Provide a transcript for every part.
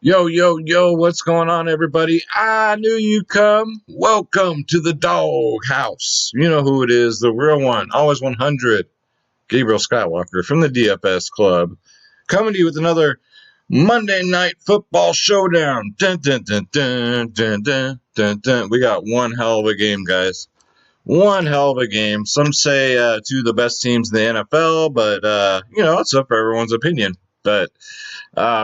Yo, yo, yo, what's going on, everybody? I knew you'd come. Welcome to the dog house. You know who it is, the real one, always 100, Gabriel Skywalker from the DFS Club, coming to you with another Monday Night Football Showdown. Dun, dun, dun, dun, dun, dun, dun, dun. We got one hell of a game, guys. One hell of a game. Some say two of the best teams in the NFL, but, it's up for everyone's opinion. But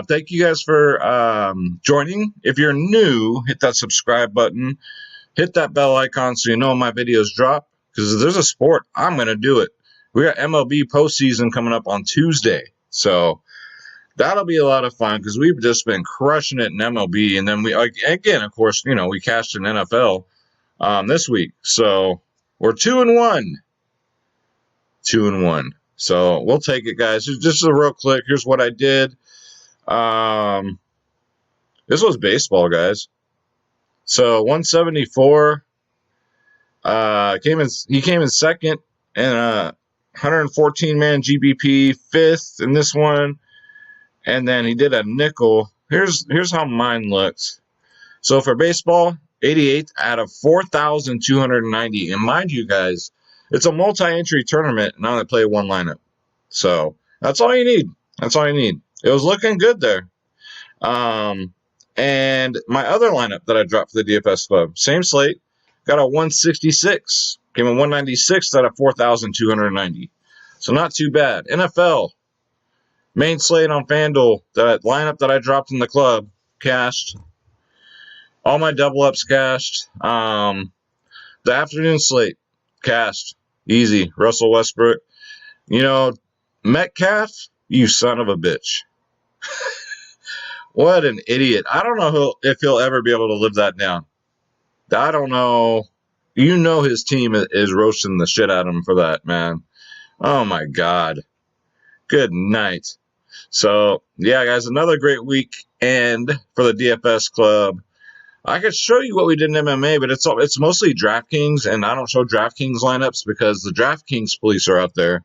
thank you guys for joining. If you're new, hit that subscribe button, hit that bell icon so you know when my videos drop. Because if there's a sport, I'm going to do it. We got MLB postseason coming up on Tuesday. So that'll be a lot of fun because we've just been crushing it in MLB. And then again, of course, we cashed in NFL this week. So we're 2-1. 2-1. So we'll take it, guys. Just a real quick. Here's what I did. This was baseball, guys. So 174. He came in second and 114-man GBP, fifth in this one, and then he did a nickel. Here's how mine looked. So for baseball, 88th out of 4,290, and mind you, guys, it's a multi-entry tournament, and I only play one lineup. So that's all you need. That's all you need. It was looking good there. And my other lineup that I dropped for the DFS Club, same slate, got a 166. Came in 196 out of 4,290. So not too bad. NFL, main slate on FanDuel, that lineup that I dropped in the club, cashed. All my double ups cashed. The afternoon slate, cashed. Easy. Russell Westbrook. Metcalf, you son of a bitch. What an idiot. I don't know if he'll ever be able to live that down. I don't know. His team is roasting the shit out of him for that, man. Oh, my God. Good night. So, yeah, guys, another great weekend for the DFS Club. I could show you what we did in MMA, but it's mostly DraftKings, and I don't show DraftKings lineups because the DraftKings police are out there.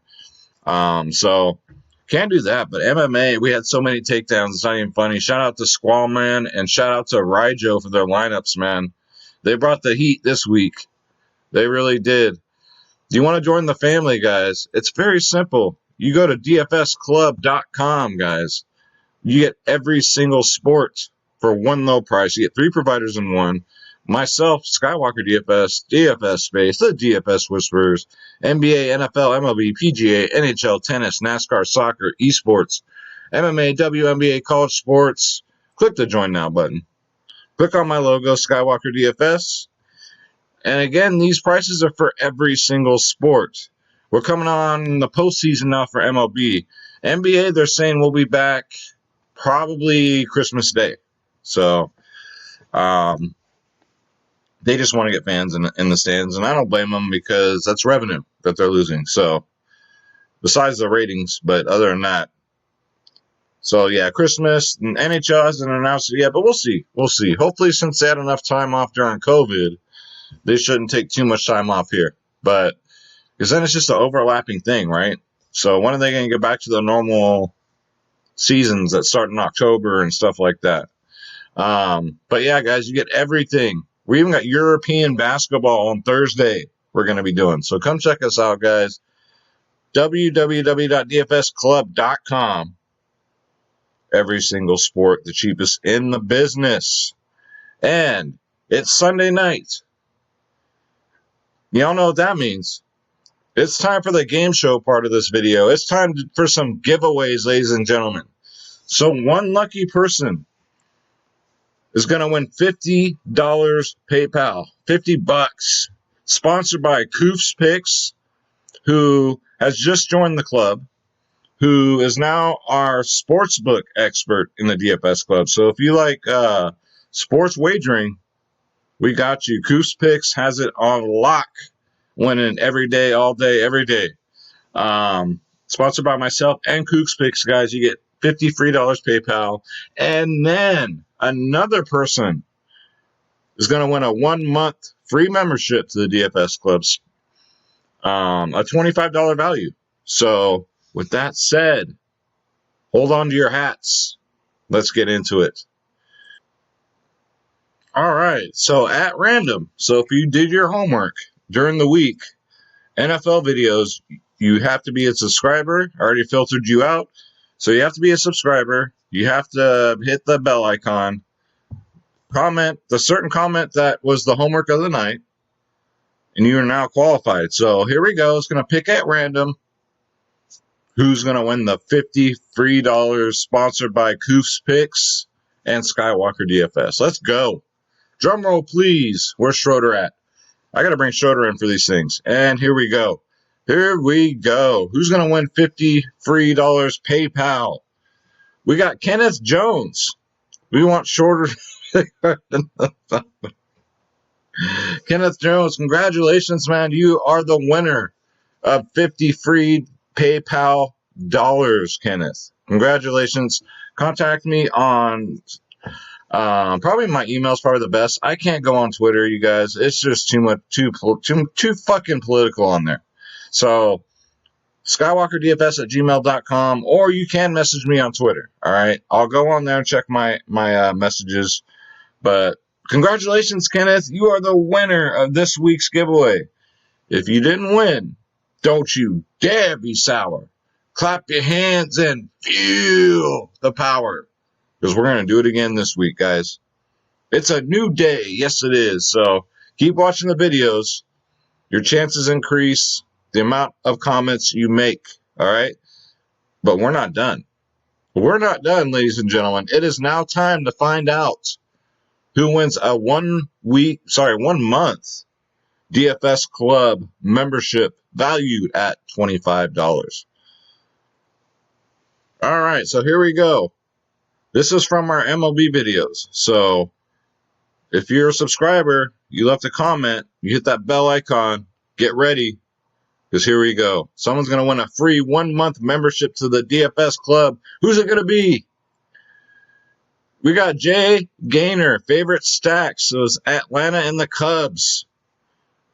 So can't do that. But MMA, we had so many takedowns. It's not even funny. Shout out to Squallman and shout out to Ryjo for their lineups, man. They brought the heat this week. They really did. Do you want to join the family, guys? It's very simple. You go to dfsclub.com, guys. You get every single sport for one low price. You get three providers in one. Myself, Skywalker DFS, DFS Space, the DFS Whisperers, NBA, NFL, MLB, PGA, NHL, tennis, NASCAR, soccer, esports, MMA, WNBA, college sports. Click the Join Now button. Click on my logo, Skywalker DFS. And again, these prices are for every single sport. We're coming on the postseason now for MLB. NBA, they're saying we'll be back probably Christmas Day. So, they just want to get fans in the stands, and I don't blame them because that's revenue that they're losing. So, besides the ratings, but other than that. So, yeah, Christmas, and NHL hasn't announced it yet, but we'll see. We'll see. Hopefully, since they had enough time off during COVID, they shouldn't take too much time off here. But, because then it's just an overlapping thing, right? So, when are they going to get back to the normal seasons that start in October and stuff like that? But, yeah, guys, you get everything. We even got European basketball on Thursday we're going to be doing. So come check us out, guys. www.dfsclub.com. Every single sport, the cheapest in the business. And it's Sunday night. Y'all know what that means. It's time for the game show part of this video. It's time for some giveaways, ladies and gentlemen. So one lucky person is going to win $50 PayPal, $50, sponsored by CHEIFS Picks, who has just joined the club, who is now our sportsbook expert in the DFS Club. So if you like sports wagering, we got you. CHEIFS Picks has it on lock, winning every day, all day, every day. Sponsored by myself and CHEIFS Picks, guys. You get $50 free PayPal, and then another person is going to win a 1 month free membership to the DFS Clubs, a $25 value. So with that said, hold on to your hats. Let's get into it. All right. So at random. So if you did your homework during the week, NFL videos, you have to be a subscriber. I already filtered you out. So you have to be a subscriber. You have to hit the bell icon. Comment the certain comment that was the homework of the night, and you are now qualified. So here we go. It's going to pick at random who's going to win the $50 free sponsored by CHEIFS Picks and Skywalker DFS. Let's go. Drum roll, please. Where's Schroeder at? I got to bring Schroeder in for these things. And here we go. Here we go. Who's going to win $50 free PayPal? We got Kenneth Jones. We want Schroeder. Kenneth Jones, congratulations, man. You are the winner of 50 free PayPal dollars, Kenneth. Congratulations. Contact me on probably my email is probably the best. I can't go on Twitter, you guys. It's just too fucking political on there. So skywalkerdfs@gmail.com, or you can message me on Twitter. All right, I'll go on there and check my messages. But congratulations, Kenneth. You are the winner of this week's giveaway. If you didn't win, don't you dare be sour. Clap your hands and feel the power, because we're going to do it again this week, guys. It's a new day. Yes, it is. So keep watching the videos. Your chances increase the amount of comments you make. All right? But we're not done. We're not done, ladies and gentlemen. It is now time to find out who wins a 1 month DFS club membership valued at $25. All right, so here we go. This is from our MLB videos. So if you're a subscriber, you left a comment, you hit that bell icon, get ready, because here we go. Someone's going to win a free 1 month membership to the DFS club. Who's it going to be? We got Jay Gaynor, favorite stacks. So it's Atlanta and the Cubs.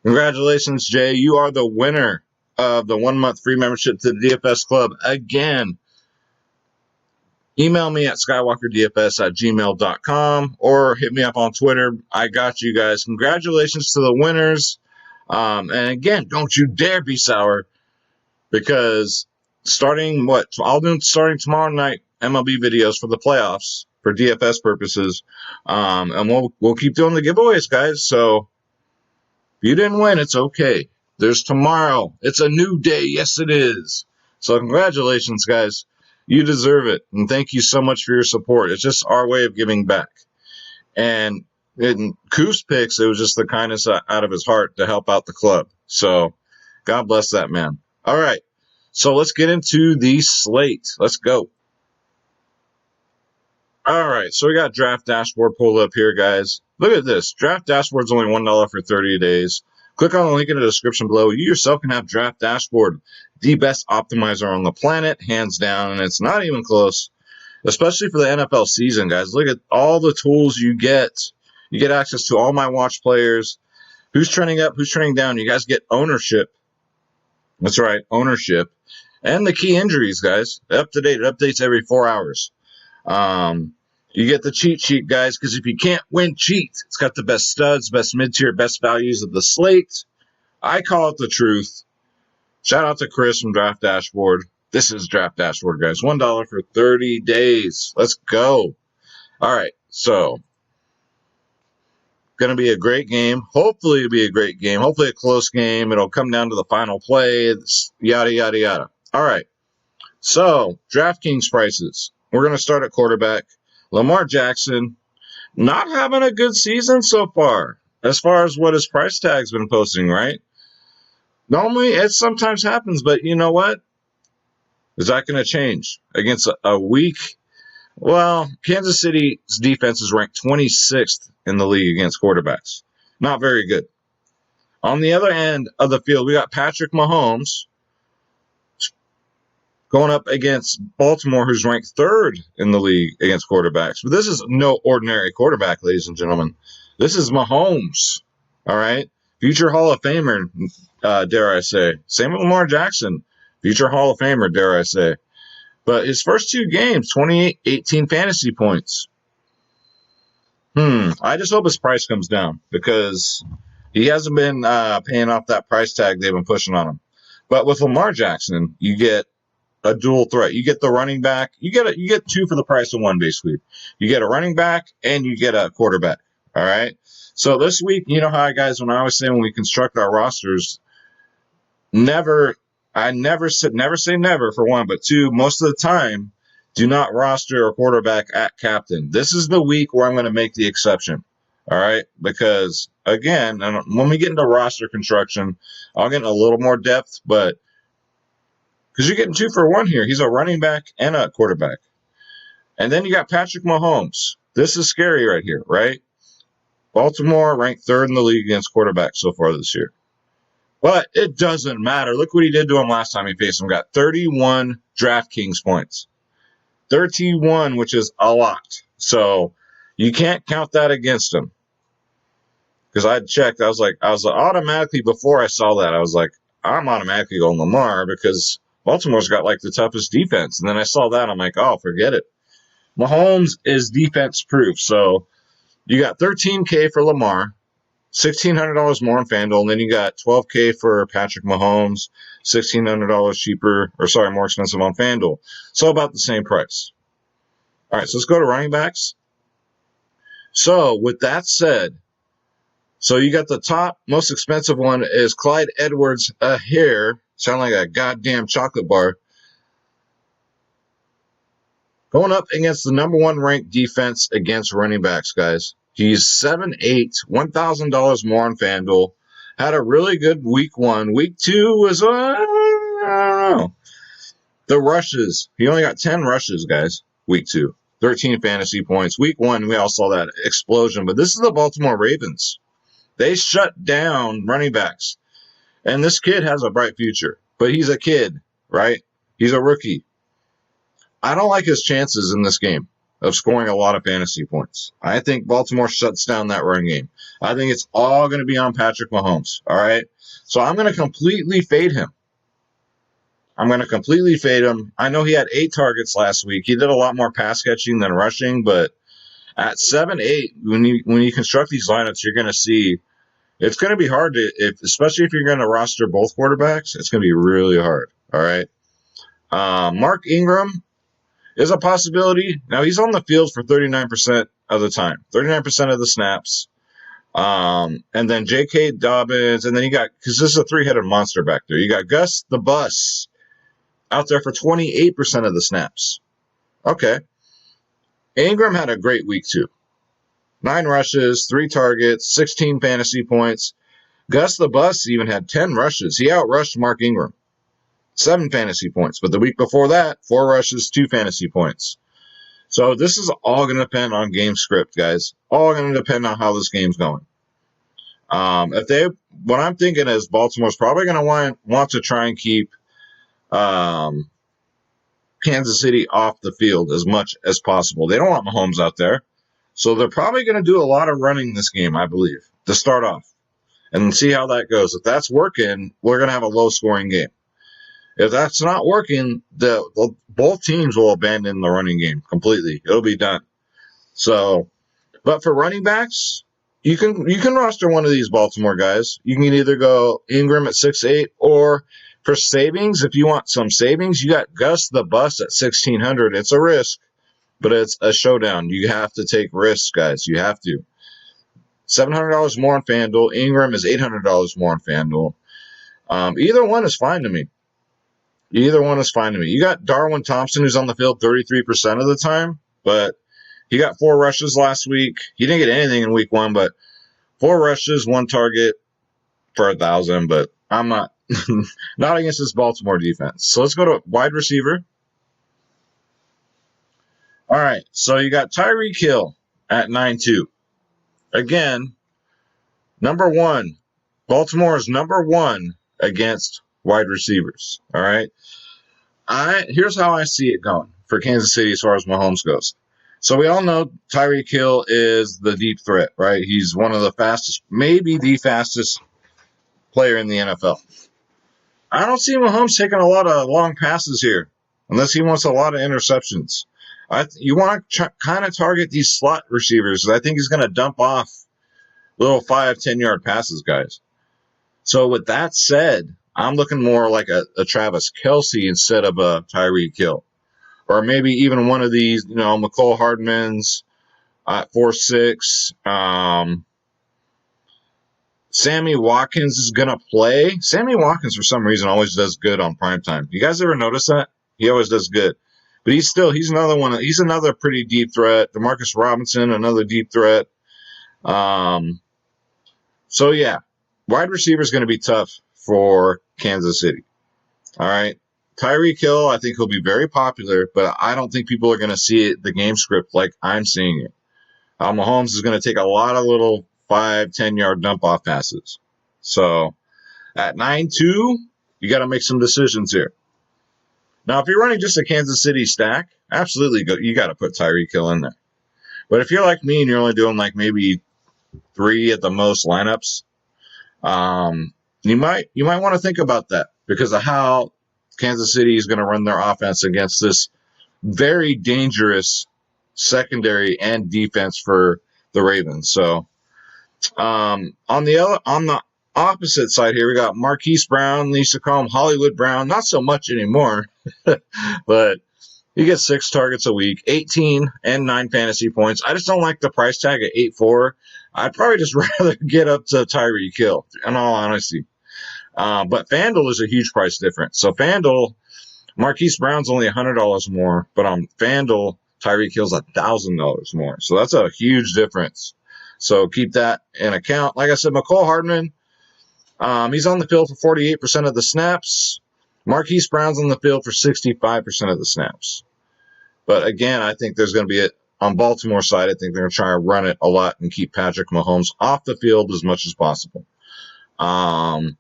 Congratulations, Jay. You are the winner of the 1 month free membership to the DFS club again. Email me at skywalkerdfs@gmail.com or hit me up on Twitter. I got you guys. Congratulations to the winners. And again, don't you dare be sour, because starting tomorrow night MLB videos for the playoffs for DFS purposes. And we'll keep doing the giveaways, guys. So if you didn't win, it's okay. There's tomorrow. It's a new day. Yes, it is. So congratulations, guys. You deserve it. And thank you so much for your support. It's just our way of giving back. And in CHEIFS Picks, it was just the kindness out of his heart to help out the club. So God bless that man. All right. So let's get into the slate. Let's go. All right. So we got Draft Dashboard pulled up here, guys. Look at this. Draft Dashboard's only $1 for 30 days. Click on the link in the description below. You yourself can have Draft Dashboard, the best optimizer on the planet, hands down, and it's not even close, especially for the NFL season, guys. Look at all the tools you get. You get access to all my watch players, who's trending up, who's trending down. You guys get ownership. That's right, ownership. And the key injuries, guys. Up to date. It updates every 4 hours. You get the cheat sheet, guys, because if you can't win, cheat. It's got the best studs, best mid-tier, best values of the slate. I call it the truth. Shout out to Chris from Draft Dashboard. This is Draft Dashboard, guys. $1 for 30 days. Let's go. All right, so going to be a great game. Hopefully it'll be a great game. Hopefully a close game. It'll come down to the final play. Yada, yada, yada. All right, so DraftKings prices. We're going to start at quarterback. Lamar Jackson, not having a good season so far as what his price tag's been posting, right? Normally, it sometimes happens, but you know what? Is that going to change against a weak? Well, Kansas City's defense is ranked 26th in the league against quarterbacks. Not very good. On the other end of the field, we got Patrick Mahomes going up against Baltimore, who's ranked 3rd in the league against quarterbacks. But this is no ordinary quarterback, ladies and gentlemen. This is Mahomes, all right? Future Hall of Famer, dare I say. Same with Lamar Jackson, future Hall of Famer, dare I say. But his first 2 games, 28, 18 fantasy points. I just hope his price comes down because he hasn't been paying off that price tag they've been pushing on him. But with Lamar Jackson, you get a dual threat. You get the running back. You get two for the price of one, basically. You get a running back and you get a quarterback. All right. So this week, you know how, guys, when I was saying when we construct our rosters, never say never for one, but two, most of the time, do not roster a quarterback at captain. This is the week where I'm going to make the exception. All right, because again, when we get into roster construction, I'll get in a little more depth, but because you're getting two for one here, he's a running back and a quarterback, and then you got Patrick Mahomes. This is scary right here, right? Baltimore ranked third in the league against quarterbacks so far this year. But it doesn't matter. Look what he did to him last time he faced him. Got 31 DraftKings points. 31, which is a lot. So you can't count that against him. Because I checked. I was like, automatically, before I saw that, I was like, I'm automatically going Lamar because Baltimore's got like the toughest defense. And then I saw that. I'm like, oh, forget it. Mahomes is defense proof. So you got $13K for Lamar. $1,600 more on FanDuel, and then you got $12K for Patrick Mahomes, $1,600 cheaper, more expensive on FanDuel. So about the same price. All right, so let's go to running backs. So with that said, so you got the top most expensive one is Clyde Edwards-Helaire. Sound like a goddamn chocolate bar. Going up against the number one ranked defense against running backs, guys. He's 7'8", $1,000 more on FanDuel. Had a really good week one. Week two was, I don't know. The rushes. He only got 10 rushes, guys, week two. 13 fantasy points. Week one, we all saw that explosion. But this is the Baltimore Ravens. They shut down running backs. And this kid has a bright future. But he's a kid, right? He's a rookie. I don't like his chances in this game of scoring a lot of fantasy points. I think Baltimore shuts down that run game. I think it's all going to be on Patrick Mahomes, all right? So I'm going to completely fade him. I know he had 8 targets last week. He did a lot more pass catching than rushing, but at 7-8, when you construct these lineups, you're going to see it's going to be hard especially if you're going to roster both quarterbacks, it's going to be really hard, all right? Mark Ingram is a possibility. Now, he's on the field for 39% of the time, 39% of the snaps. And then J.K. Dobbins, and then you got, because this is a three-headed monster back there, you got Gus the Bus out there for 28% of the snaps. Okay. Ingram had a great week, too. 9 rushes, 3 targets, 16 fantasy points. Gus the Bus even had 10 rushes. He outrushed Mark Ingram. 7 fantasy points. But the week before that, 4 rushes, 2 fantasy points. So this is all going to depend on game script, guys. All going to depend on how this game's going. What I'm thinking is Baltimore's probably going to want to try and keep Kansas City off the field as much as possible. They don't want Mahomes out there. So they're probably going to do a lot of running this game, I believe, to start off. And see how that goes. If that's working, we're going to have a low-scoring game. If that's not working, both teams will abandon the running game completely. It'll be done. So, but for running backs, you can roster one of these Baltimore guys. You can either go Ingram at 6'8", or for savings, if you want some savings, you got Gus the Bus at 1,600. It's a risk, but it's a showdown. You have to take risks, guys. You have to. $700 more on FanDuel. Ingram is $800 more on FanDuel. Either one is fine to me. You got Darwin Thompson, who's on the field 33% of the time, but he got 4 rushes last week. He didn't get anything in week 1, but 4 rushes, 1 target for 1,000. But I'm not not against this Baltimore defense. So let's go to wide receiver. All right, so you got Tyreek Hill at 9.2. Again, number 1. Baltimore is number 1 against wide receivers. All right. Here's how I see it going for Kansas City as far as Mahomes goes. So we all know Tyreek Hill is the deep threat, right? He's one of the fastest, maybe the fastest player in the NFL. I don't see Mahomes taking a lot of long passes here unless he wants a lot of interceptions. You want to kind of target these slot receivers. I think he's going to dump off little 5-10 yard passes, guys. So with that said, I'm looking more like a Travis Kelce instead of a Tyreek Hill. Or maybe even one of these, McCole Hardman's at 4-6. Sammy Watkins is going to play. Sammy Watkins, for some reason, always does good on primetime. You guys ever notice that? He always does good. But he's another one. He's another pretty deep threat. Demarcus Robinson, another deep threat. So, yeah, wide receiver is going to be tough for Kansas City. All right. Tyreek Hill, I think he'll be very popular, but I don't think people are going to see the game script like I'm seeing it. Mahomes is going to take a lot of little 5-10 yard dump off passes. So at 9-2, you got to make some decisions here. Now, if you're running just a Kansas City stack, absolutely you got to put Tyreek Hill in there. But if you're like me and you're only doing like maybe 3 at the most lineups, you might want to think about that because of how Kansas City is going to run their offense against this very dangerous secondary and defense for the Ravens. So on the opposite side here, we got Marquise Brown. They used to call him Hollywood Brown. Not so much anymore, but he gets 6 targets a week, 18 and 9 fantasy points. I just don't like the price tag at 8.4. I'd probably just rather get up to Tyreek Hill, in all honesty. But FanDuel is a huge price difference. So FanDuel, Marquise Brown's only $100 more, but on FanDuel, Tyreek Hill's $1,000 more. So that's a huge difference. So keep that in account. Like I said, McCole Hardman, he's on the field for 48% of the snaps. Marquise Brown's on the field for 65% of the snaps. But again, I think there's going to be on Baltimore side, I think they're going to try to run it a lot and keep Patrick Mahomes off the field as much as possible. But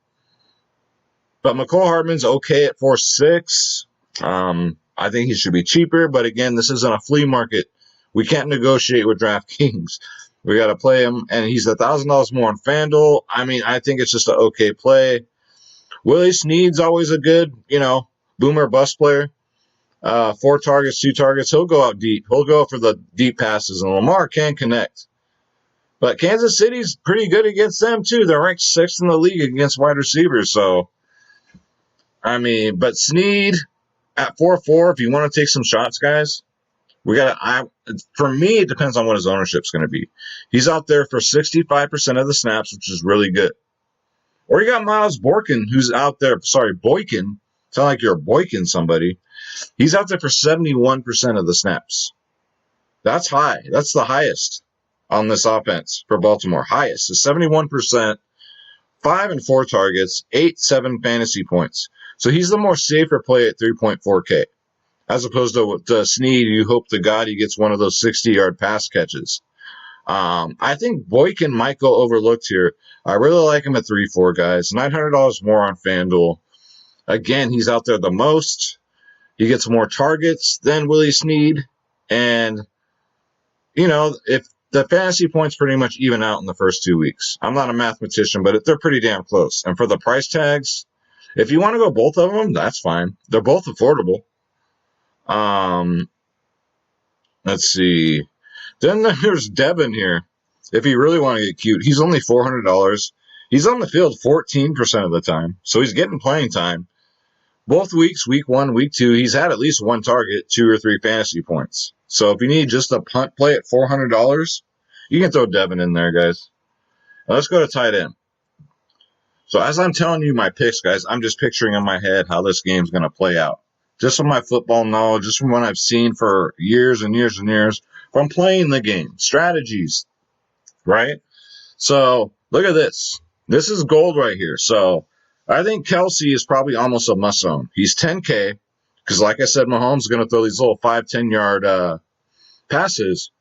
McCole Hardman's okay at 4.6. I think he should be cheaper, but again, this isn't a flea market. We can't negotiate with DraftKings. We got to play him, and he's $1,000 more on FanDuel. I mean, I think it's just an okay play. Willie Snead's always a good, boomer bust player. 4 targets, 2 targets. He'll go out deep. He'll go for the deep passes, and Lamar can connect. But Kansas City's pretty good against them, too. They're ranked 6th in the league against wide receivers. So, I mean, but Snead at 4.4, if you want to take some shots, guys, for me, it depends on what his ownership's going to be. He's out there for 65% of the snaps, which is really good. Or you got Miles Boykin, who's out there. Sorry, Boykin. Sound like you're boyking somebody. He's out there for 71% of the snaps. That's high. That's the highest on this offense for Baltimore. Highest is 71%, 5 and 4 targets, 8-7 fantasy points. So he's the more safer play at 3.4K. As opposed to Snead, you hope to God he gets one of those 60-yard pass catches. I think Boykin might go overlooked here. I really like him at 3.4, guys. $900 more on FanDuel. Again, he's out there the most. He gets more targets than Willie Snead. And, if the fantasy points pretty much even out in the first 2 weeks. I'm not a mathematician, but they're pretty damn close. And for the price tags, if you want to go both of them, that's fine. They're both affordable. Let's see. Then there's Devin here. If you really want to get cute, he's only $400. He's on the field 14% of the time, so he's getting playing time. Both weeks, week 1, week 2, he's had at least 1 target, 2 or 3 fantasy points. So if you need just a punt play at $400, you can throw Devin in there, guys. Now let's go to tight end. So as I'm telling you my picks, guys, I'm just picturing in my head how this game's going to play out. Just from my football knowledge, just from what I've seen for years and years and years, from playing the game, strategies, right? So look at this. This is gold right here. So I think Kelce is probably almost a must-own. He's 10K because, like I said, Mahomes is going to throw these little 5-10 yard passes.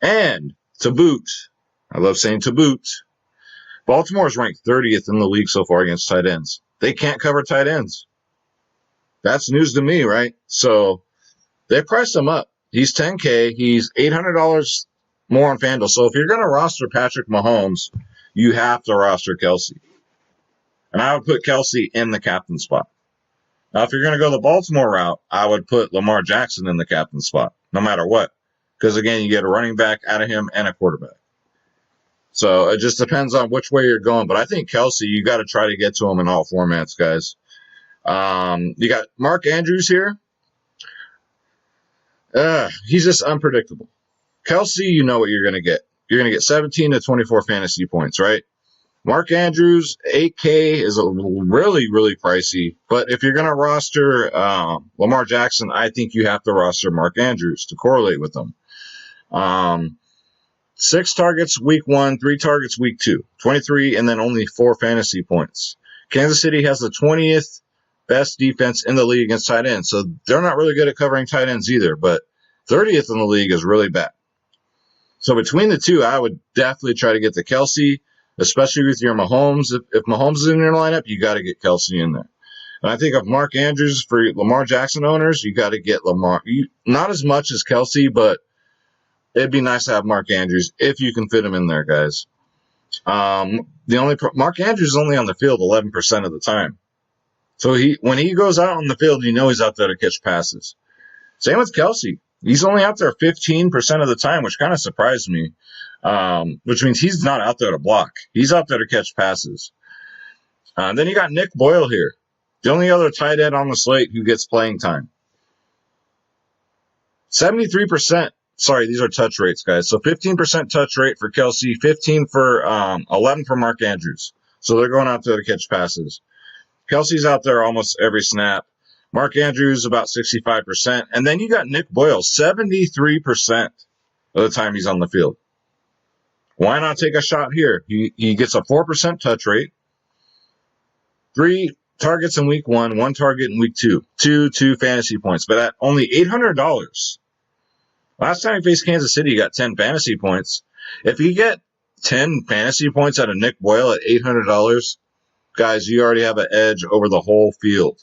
And to boot, I love saying to boot, Baltimore is ranked 30th in the league so far against tight ends. They can't cover tight ends. That's news to me, right? So they priced him up. He's 10K. He's $800 more on FanDuel. So if you're going to roster Patrick Mahomes, you have to roster Kelce. And I would put Kelce in the captain spot. Now, if you're going to go the Baltimore route, I would put Lamar Jackson in the captain spot, no matter what. Because, again, you get a running back out of him and a quarterback. So it just depends on which way you're going. But I think Kelsey, you got to try to get to him in all formats, guys. You got Mark Andrews here. He's just unpredictable. Kelsey, you know what you're going to get. You're going to get 17 to 24 fantasy points, right? Mark Andrews, 8K is really, really pricey. But if you're going to roster Lamar Jackson, I think you have to roster Mark Andrews to correlate with him. 6 targets week 1, 3 targets week 2, 23, and then only 4 fantasy points. Kansas City has the 20th best defense in the league against tight ends. So they're not really good at covering tight ends either, but 30th in the league is really bad. So between the two, I would definitely try to get the Kelsey, especially with your Mahomes. If Mahomes is in your lineup, you got to get Kelsey in there. And I think of Mark Andrews for Lamar Jackson owners, you got to get Lamar. Not as much as Kelsey, but it'd be nice to have Mark Andrews if you can fit him in there, guys. Mark Andrews is only on the field 11% of the time. So when he goes out on the field, you know he's out there to catch passes. Same with Kelsey. He's only out there 15% of the time, which kind of surprised me, which means he's not out there to block. He's out there to catch passes. Then you got Nick Boyle here, the only other tight end on the slate who gets playing time. 73%. Sorry, these are touch rates, guys. So 15% touch rate for Kelsey, 11 for Mark Andrews. So they're going out there to catch passes. Kelsey's out there almost every snap. Mark Andrews about 65%. And then you got Nick Boyle, 73% of the time he's on the field. Why not take a shot here? He gets a 4% touch rate, 3 targets in week 1, 1 target in week 2, 2 fantasy points, but at only $800. Last time he faced Kansas City, he got 10 fantasy points. If you get 10 fantasy points out of Nick Boyle at $800, guys, you already have an edge over the whole field.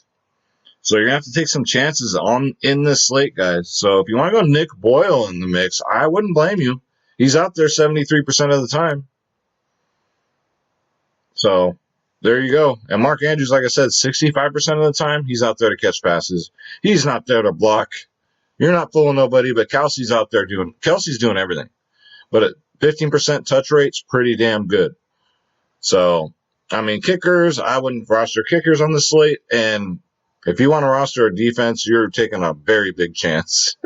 So you're going to have to take some chances in this slate, guys. So if you want to go Nick Boyle in the mix, I wouldn't blame you. He's out there 73% of the time. So there you go. And Mark Andrews, like I said, 65% of the time, he's out there to catch passes. He's not there to block. You're not fooling nobody, but Kelsey's doing everything. But at 15% touch rate's pretty damn good. So, I mean, kickers, I wouldn't roster kickers on the slate. And if you want to roster a defense, you're taking a very big chance.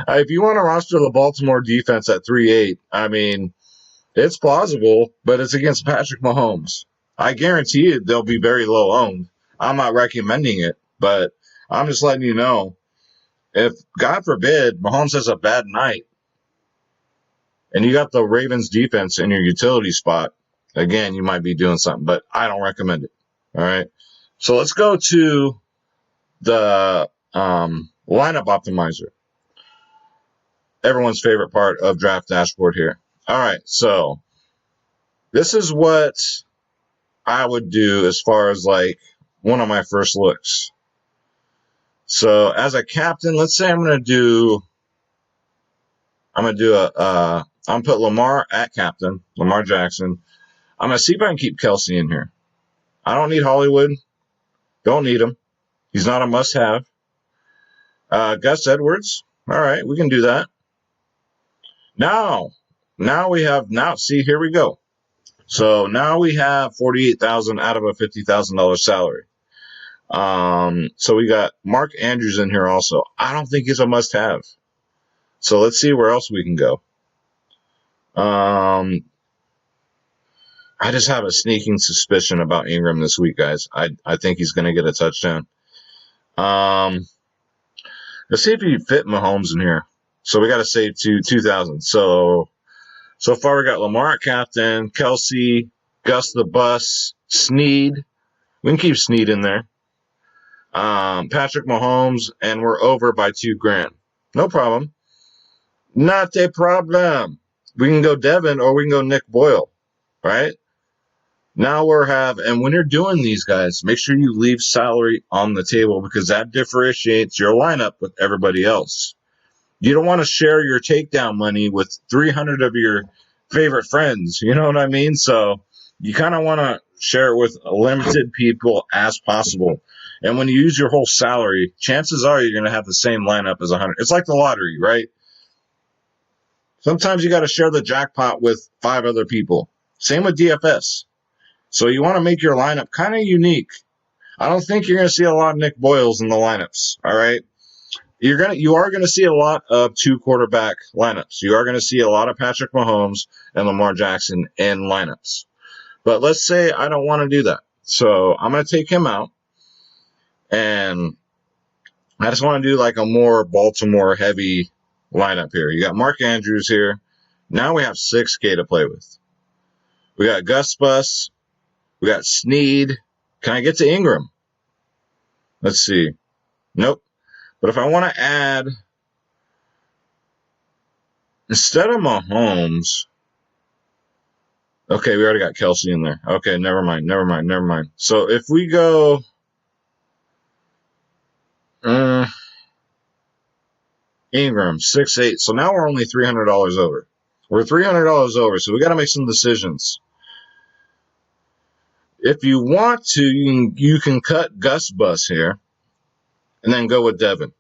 If you want to roster the Baltimore defense at 3-8, I mean, it's plausible, but it's against Patrick Mahomes. I guarantee you they'll be very low owned. I'm not recommending it, but I'm just letting you know. If, God forbid, Mahomes has a bad night and you got the Ravens defense in your utility spot, again, you might be doing something, but I don't recommend it. All right. So let's go to the lineup optimizer. Everyone's favorite part of Draft Dashboard here. All right. So this is what I would do as far as like one of my first looks. So as a captain, let's say I'm going to put Lamar at captain, Lamar Jackson. I'm going to see if I can keep Kelsey in here. I don't need Hollywood. Don't need him. He's not a must-have. Gus Edwards. All right, we can do that. Now see, here we go. So now we have $48,000 out of a $50,000 salary. So we got Mark Andrews in here also. I don't think he's a must-have. So let's see where else we can go. I just have a sneaking suspicion about Ingram this week, guys. I think he's going to get a touchdown. Let's see if you fit Mahomes in here. So we got to save to 2,000. So far we got Lamar at captain, Kelsey, Gus the Bus, Snead. We can keep Snead in there. Patrick Mahomes, and we're over by $2,000. No problem. Not a problem. We can go Devin or we can go Nick Boyle, right? Now and when you're doing these guys, make sure you leave salary on the table because that differentiates your lineup with everybody else. You don't want to share your takedown money with 300 of your favorite friends. You know what I mean? So you kind of want to share it with limited people as possible. And when you use your whole salary, chances are you're going to have the same lineup as 100. It's like the lottery, right? Sometimes you got to share the jackpot with 5 other people. Same with DFS. So you want to make your lineup kind of unique. I don't think you're going to see a lot of Nick Boyles in the lineups, all right? You are going to see a lot of 2 quarterback lineups. You are going to see a lot of Patrick Mahomes and Lamar Jackson in lineups. But let's say I don't want to do that. So I'm going to take him out. And I just want to do like a more Baltimore heavy lineup here. You got Mark Andrews here. Now we have 6K to play with. We got Gus Bus. We got Snead. Can I get to Ingram? Let's see. Nope. But if I want to add, instead of Mahomes, okay, we already got Kelsey in there. Okay, never mind. So if we go, Ingram, 6'8". So now we're only $300 over. We're $300 over, so we got to make some decisions. If you want to, you can cut Gus Bus here and then go with Devin.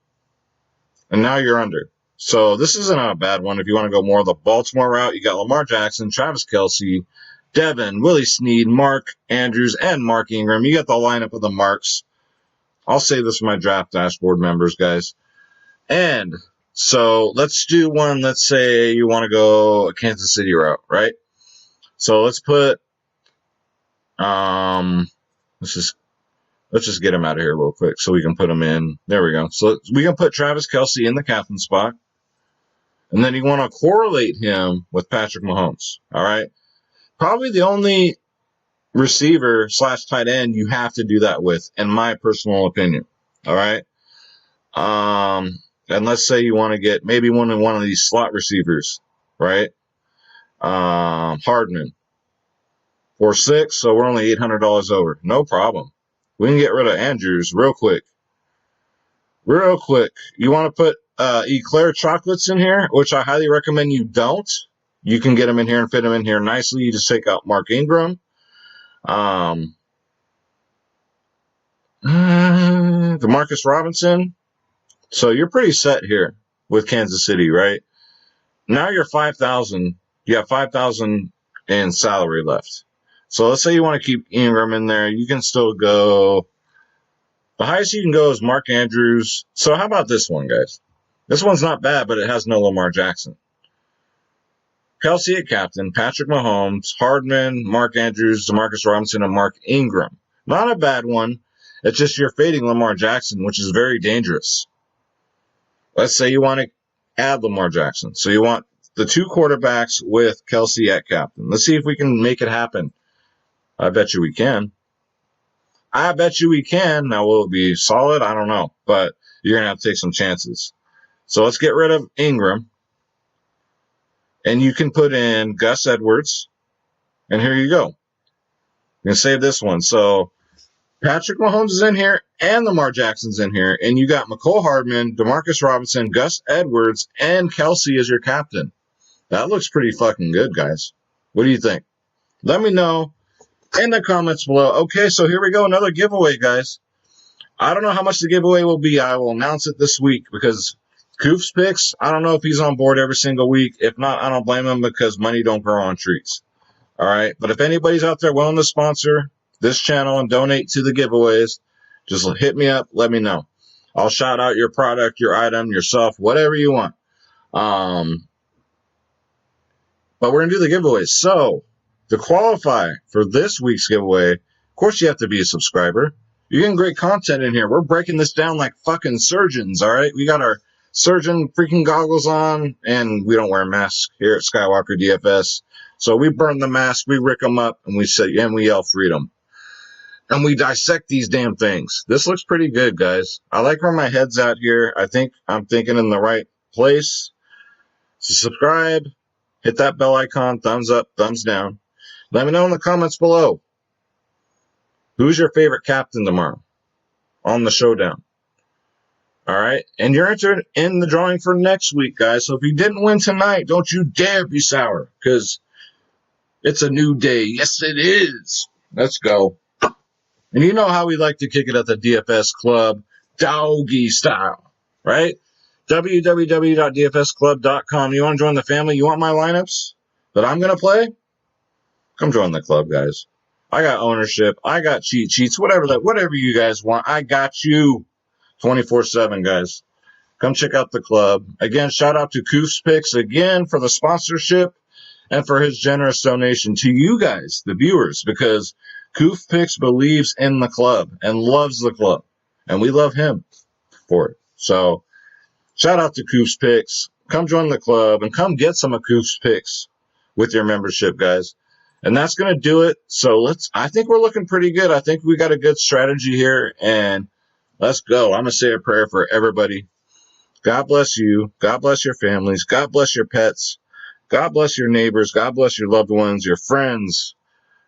And now you're under. So this isn't a bad one. If you want to go more of the Baltimore route, you got Lamar Jackson, Travis Kelce, Devin, Willie Snead, Mark Andrews, and Mark Ingram. You got the lineup of the marks. I'll save this for my draft dashboard members, guys. And so let's do one. Let's say you want to go a Kansas City route, right? So let's put, let's just get him out of here real quick so we can put him in. There we go. So we can put Travis Kelce in the captain spot. And then you want to correlate him with Patrick Mahomes. All right. Probably the only receiver / tight end you have to do that with, in my personal opinion. All right. And let's say you want to get maybe one of these slot receivers, right? Hardman. 4-6, so we're only $800 over. No problem. We can get rid of Andrews real quick. You want to put Eclair chocolates in here, which I highly recommend you don't. You can get them in here and fit them in here nicely. You just take out Mark Ingram. DeMarcus Robinson. So you're pretty set here with Kansas City, right? Now you're 5,000. You have 5,000 in salary left. So let's say you want to keep Ingram in there. You can still go. The highest you can go is Mark Andrews. So how about this one, guys? This one's not bad, but it has no Lamar Jackson. Kelce at captain, Patrick Mahomes, Hardman, Mark Andrews, DeMarcus Robinson, and Mark Ingram. Not a bad one. It's just you're fading Lamar Jackson, which is very dangerous. Let's say you want to add Lamar Jackson. So you want the 2 quarterbacks with Kelce at captain. Let's see if we can make it happen. I bet you we can. Now, will it be solid? I don't know. But you're going to have to take some chances. So let's get rid of Ingram. And you can put in Gus Edwards. And here you go. You can save this one. So Patrick Mahomes is in here and Lamar Jackson's in here. And you got McCole Hardman, DeMarcus Robinson, Gus Edwards, and Kelce as your captain. That looks pretty fucking good, guys. What do you think? Let me know in the comments below. Okay, so here we go. Another giveaway, guys. I don't know how much the giveaway will be. I will announce it this week because Coof's picks, I don't know if he's on board every single week. If not, I don't blame him because money don't grow on trees. All right. But if anybody's out there willing to sponsor this channel and donate to the giveaways, just hit me up. Let me know. I'll shout out your product, your item, yourself, whatever you want. But we're going to do the giveaways. So to qualify for this week's giveaway, of course, you have to be a subscriber. You're getting great content in here. We're breaking this down like fucking surgeons, all right? We got our surgeon freaking goggles on, and we don't wear masks here at Skywalker DFS. So we burn the mask, we rick them up, and we yell freedom. And we dissect these damn things. This looks pretty good, guys. I like where my head's at here. I think I'm thinking in the right place. So subscribe, hit that bell icon, thumbs up, thumbs down. Let me know in the comments below. Who's your favorite captain tomorrow on the showdown? All right. And you're entered in the drawing for next week, guys. So if you didn't win tonight, don't you dare be sour because it's a new day. Yes, it is. Let's go. And you know how we like to kick it at the DFS Club, doggy style, right? www.dfsclub.com. You want to join the family? You want my lineups that I'm going to play? Come join the club, guys. I got ownership. I got cheat sheets, whatever you guys want. I got you 24/7, guys. Come check out the club. Again, shout out to CHEIFS Picks again for the sponsorship and for his generous donation to you guys, the viewers, because CHEIFS Picks believes in the club and loves the club, and we love him for it. So shout out to CHEIFS Picks. Come join the club and come get some of CHEIFS Picks with your membership, guys. And that's going to do it. So I think we're looking pretty good. I think we got a good strategy here, and let's go. I'm going to say a prayer for everybody. God bless you. God bless your families. God bless your pets. God bless your neighbors. God bless your loved ones, your friends.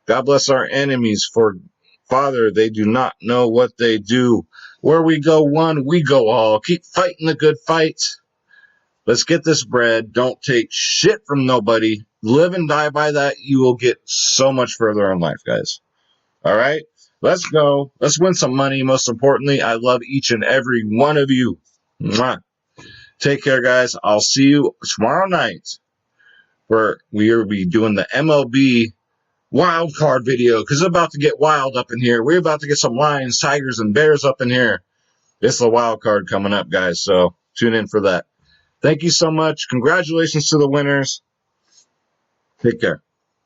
God bless our enemies. For Father, they do not know what they do. Where we go one, we go all. Keep fighting the good fight. Let's get this bread. Don't take shit from nobody. Live and die by that. You will get so much further in life, guys. All right? Let's go. Let's win some money. Most importantly, I love each and every one of you. Mwah. Take care, guys. I'll see you tomorrow night where we will be doing the MLB wild card video because it's about to get wild up in here. We're about to get some lions, tigers, and bears up in here. It's the wild card coming up, guys, so tune in for that. Thank you so much. Congratulations to the winners. Take care.